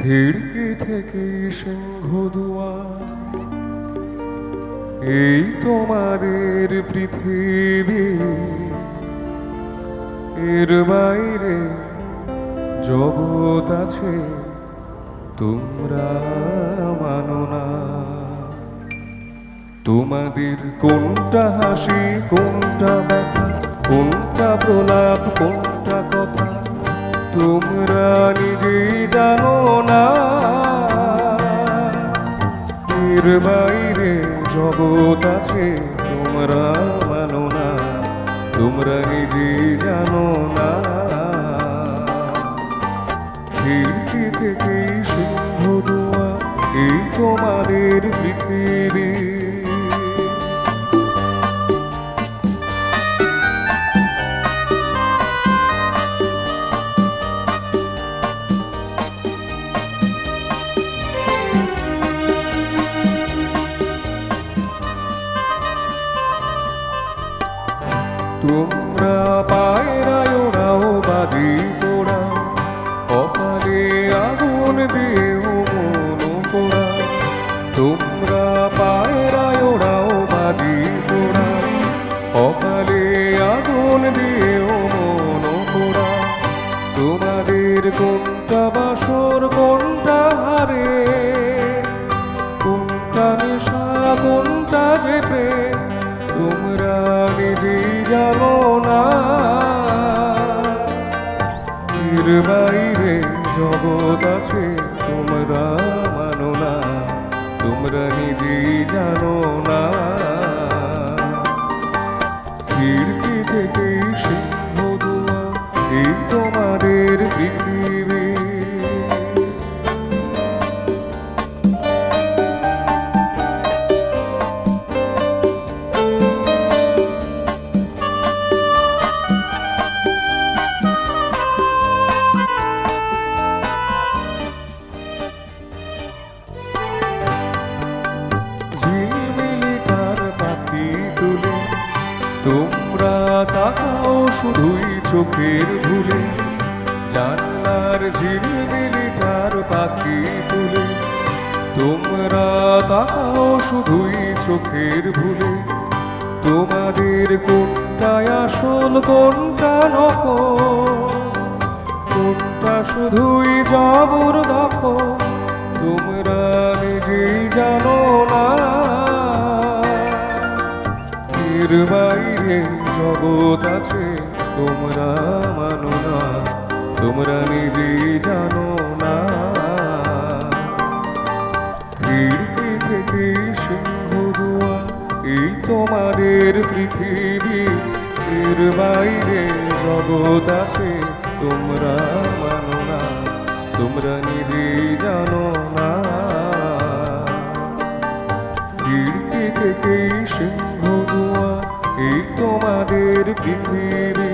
খিড়কি থেকে সিংহ দুয়ার, এই তোমাদের পৃথিবী, এর বাইরে জগৎ আছে তোমরা মানো না। তোমাদের কোনটা হাসি, কোনটা ব্যথা, কোনটা প্রলাপ, কোনটা কথা তোমরা নিজেই জানো না। এর বাইরে জগৎ আছে তোমরা মানো না, তোমরা নিজেই জানো না। খিড়কি থেকে সিংহ দুয়ার, এই তোমাদের পৃথিবী। তোমরা পায়রায় ওড়াও, বাজি পোড়াও, কপালে আগুন দিয়েও মন পোড়াও। তোমরা পায়রায় ওড়াও, বাজি পোড়াও, কপালে আগুন দিয়েও মন পোড়াও। তোমাদের কোনটা বাসর, কোনটা হারে, কোনটা নেশা, কোনটা যে প্রেম তোমরা নিজেই জানো না। এর বাইরে জগৎ আছে তোমরা মানো না, তোমরা নিজেই জানো না। খিড়কি থেকে সিংহ দুয়ার, এই তোমাদের পৃথিবী। তোমরা তাকাও শুধুই চোখের ভুলে, জানলার ঝিলমিলিটার পাখি তুলে। তোমরা তাকাও শুধুই চোখের ভুলে, তোমাদের কোনটায় আসল, কোনটা নকল, কোনটা শুধুই জবরদখল তোমরা নিজেই জানো না। এর বাইরে জগৎ আছে তোমরা মানো না, তোমরা নিজেই জানো না। খিড়কি থেকে সিংহ দুয়ার, এই তোমাদের পৃথিবী। এর বাইরে জগৎ আছে তোমরা মানো না, তোমরা নিজেই জানো না। খিড়কি থেকে সিংহ দুয়ার, এই তোমাদের পৃথিবী।